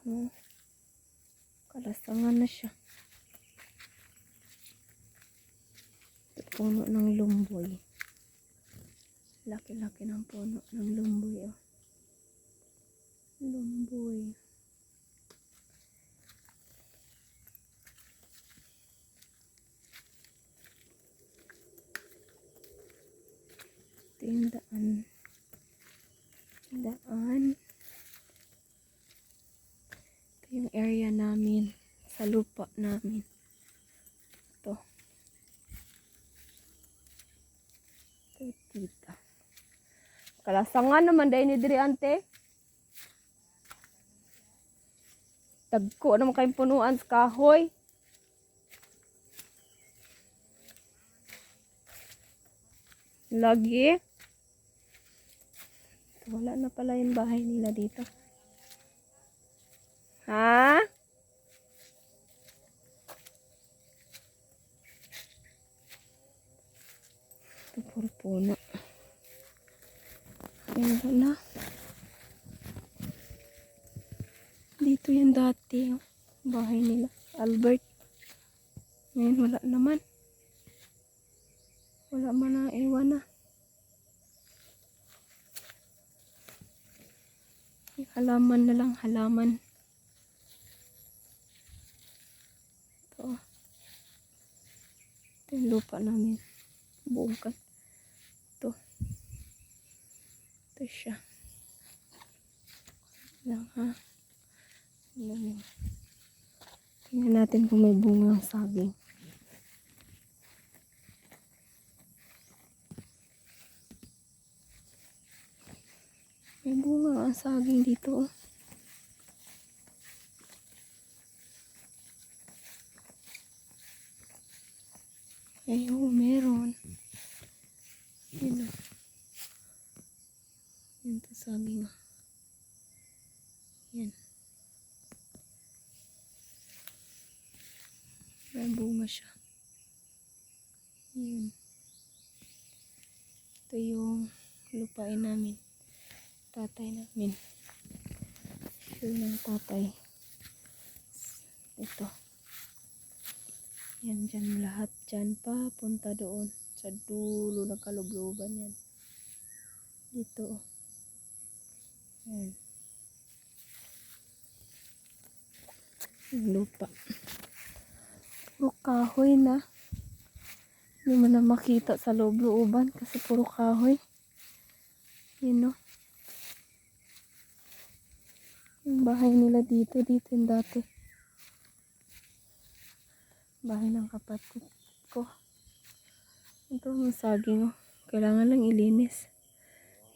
Oh, kalasangan na siya. Ito, puno ng lumboy. Laki-laki ng puno ng lumboy. Oh. Lumboy. Ito yung daan. Ito yung area namin. Sa lupa namin. Ito. Ito tita. Kalasangan naman dahil ni Diri ante. Tagko naman kayong punuan sa kahoy. Lagi. Wala na pala yung bahay nila dito. Ha? Ito puro puno. Ayan na. Dito yung dati yung bahay nila. Albert. Ngayon wala naman. Wala man na iwan na. Halaman na lang, halaman. Ito. Ito yung lupa namin. Bukan. Ito. Ito siya. Lang ha. Tingnan natin kung may bunga ang saging. May bunga ang saging dito. Oh. Ay, oh, meron. Yun o. Yan ito saging. Yan. May bunga siya. Yun. Ito yung lupain namin. Tatay namin. Yun ang tatay. Ito. Yan dyan lahat. Dyan pa. Punta doon. Sa dulo ng kalubluban yan. Dito. Yan. Yung lupa. Puro kahoy na. Hindi mo na makita sa loob-looban kasi puro kahoy. Yun o. Yung bahay nila dito yung dati. Bahay ng kapatid ko. Ito ang saging o. Kailangan lang ilinis.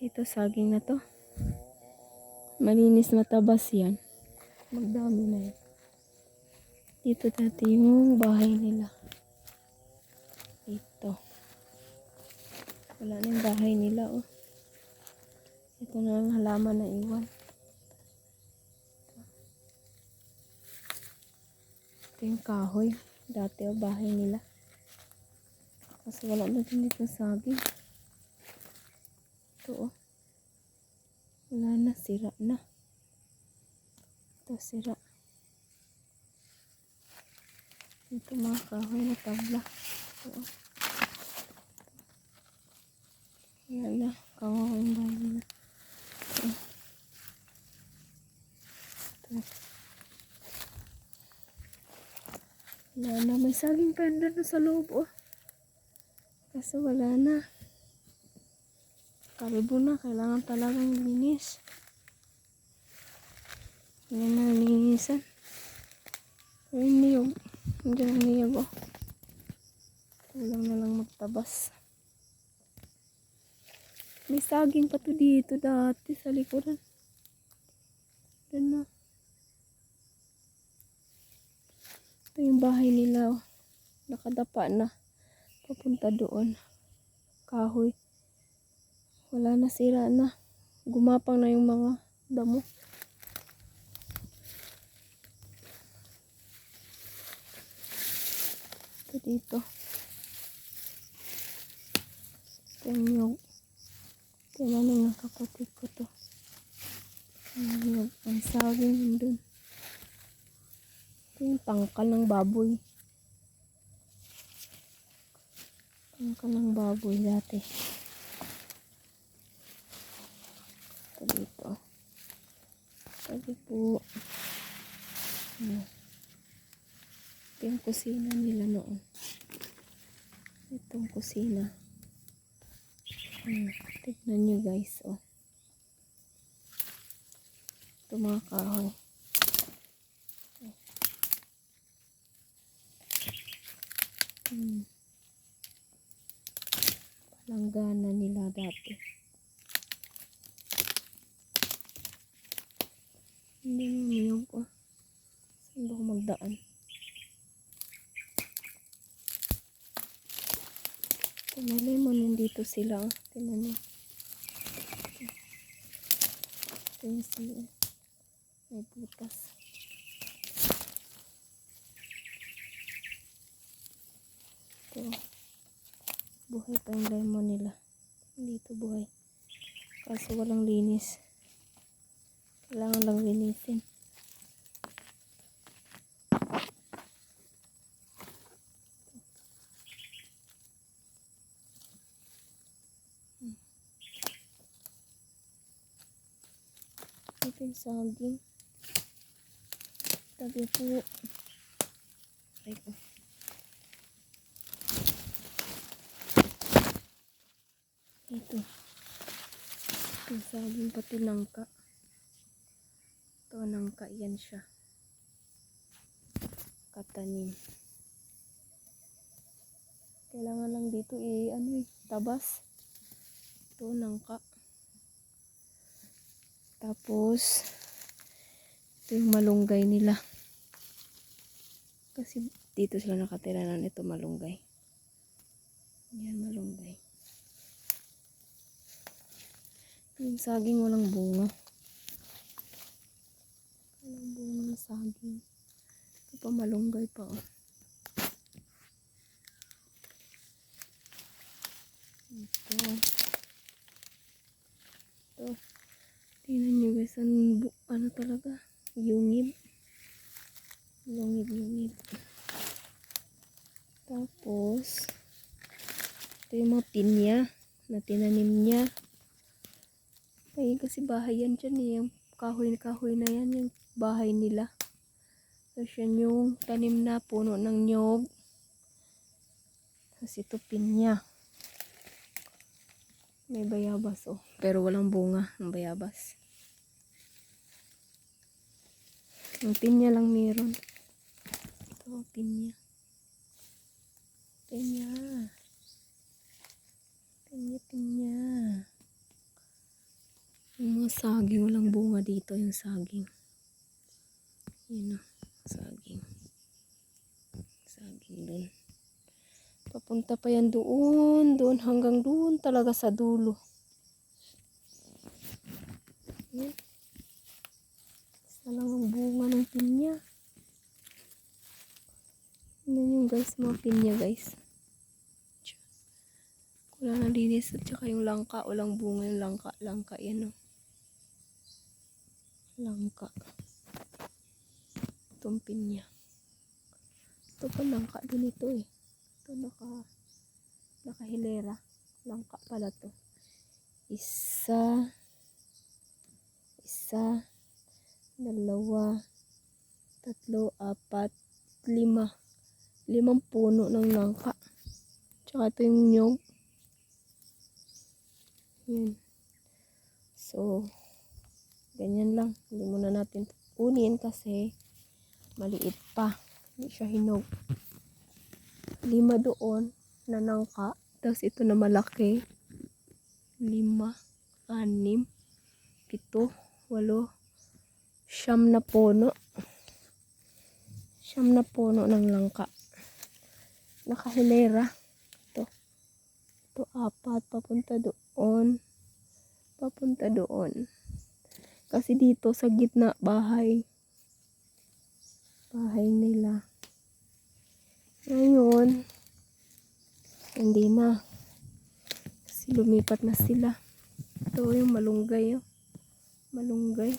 Ito saging na to. Malinis matabas yan. Magdami na yan. Dito dati yung bahay nila. Ito. Wala na yung bahay nila oh. Ito na ang halaman na iwan. Ito yung kahoy. Dati o bahay nila. Kasi wala na din dito saging. Ito oh. Wala na. Sira na. Ito sira. Ito mga kahoy na tabla. Ito oh. Wala na. Kawawa yung bahay nila. Ito. Wala na. May saging pa na sa loob oh. Kasi wala na. Karibo na. Kailangan talagang linis. Hindi na linisan. Ay, niyog. Hindi na niyog oh. Kulang na lang magtabas. May saging pa to dito dati sa likuran. Doon na. Ito yung bahay nila oh. Nakadapa na. Papunta doon. Kahoy. Wala na, sira na. Gumapang na yung mga damo. Ito dito. Ito yung tinanong ng kapatid ko to. Ang saging dun. Yung tangkal ng baboy. Tangkal ng baboy dati. Ito dito. Sabi po. Ito yung kusina nila noon. Itong kusina. Tignan nyo guys. Oh. Ito mga kahoy. Palanggana nila dati. Hindi yung niyog ko. Saan ba ako magdaan? May lemon nandito sila. Tingnan nyo. Ito yung sila. May butas. Ito. Buhay pa yung lemon nila. Dito buhay. Kaso walang linis. Kailangan lang linisin. Ito yung saging. Tabi po. Ay po. Ito. Ito yung saging pati nangka. Ito nangka yan siya. Katanim. Kailangan lang dito tabas. Ito nangka. Tapos ito yung malunggay nila. Kasi dito sila nakatira na ito malunggay. Yan malunggay. Yung saging walang bunga. Walang bunga ng saging. Ito pa malunggay pa oh. Ito. Ito. Tingnan nyo guys, ano talaga? Yungib. Lungib. Tapos, ito yung mga pinya na tinanim niya. Ay, kasi bahay yan dyan eh. Yung kahoy na yan, yung bahay nila. Tapos yan yung tanim na puno ng nyog. Tapos ito pinya. May bayabas oh. Pero walang bunga ng bayabas. Yung pinya lang meron. Ito, pinya. Pinya. Yung mga saging, walang bunga dito yung saging. Yun o, saging. Saging dun. Papunta pa yan doon hanggang doon talaga sa dulo. Yan. Isa lang ang bunga ng pinya. Yan yung guys, mga pinya guys. Wala na linis at saka yung langka, walang bunga yung langka yan o. Langka. Itong pinya. Ito pa langka din ito eh. Ito nakahilera. Langka pala to. Isa, dalawa, tatlo, apat, lima. 5 puno ng langka. Tsaka ito yung nyog. Yun. So, ganyan lang. Hindi muna natin kunin kasi maliit pa. Hindi siya hinog. 5 doon na nangka. Tapos ito na malaki. 5, 6, 7, 8, 9 na puno. 9 na puno ng langka. Nakahilera. Ito 4 papunta doon. Kasi dito sa gitna bahay nila. Ngayon hindi na. Kasi lumipat na sila. Ito yung malunggay oh. Malunggay.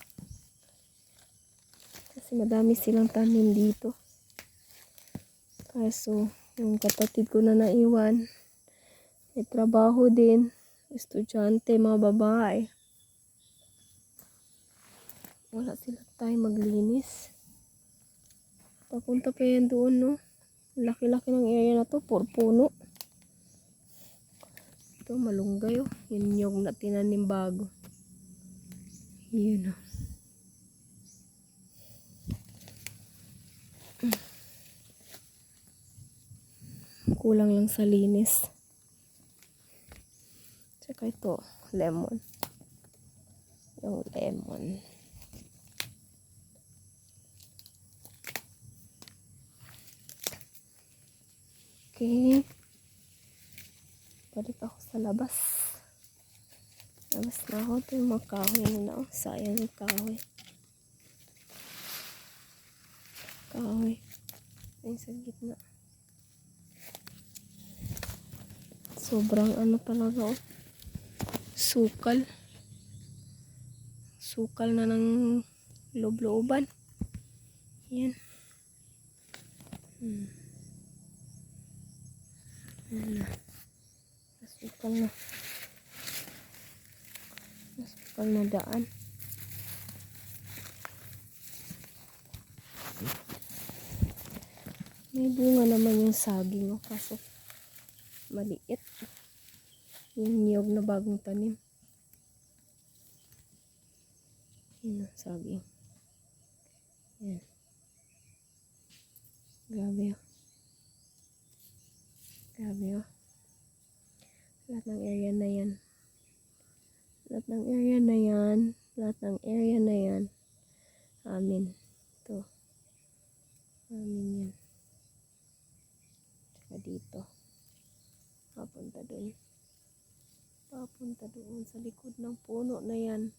Kasi madami silang tanim dito. Kaso, yung kapatid ko na naiwan, may trabaho din. Estudyante, mga babae. Wala sila time maglinis. Papunta pa yan doon, no? Laki-laki ng area na to, puro puno. Ito, malunggay, oh. Yun yung natinanim bago. Yun, oh. Kulang lang sa linis. Tsaka ito, lemon. Yung lemon. Okay. Balik ako sa labas. Labas na ako. Ito yung mga kahoy muna. Oh, sayang yung kahoy. Kahoy. Ayun sa gitna. Sobrang ano talaga, oh. Sukal. Sukal na ng loob-looban. Yan. Yan na. Nasukal na. Nasukal na daan. May bunga naman yung saging, oh. Kaso maliit. Yung niyog na bagong tanim. Yan ang saging. Yan. Grabe, oh. Grabe, oh. Lahat ng area na yan. Lahat ng area na yan. Lahat ng area na yan. Amin. Ito. Amin yan. Tsaka dito. Papunta doon. Papunta doon sa likod ng puno na yan.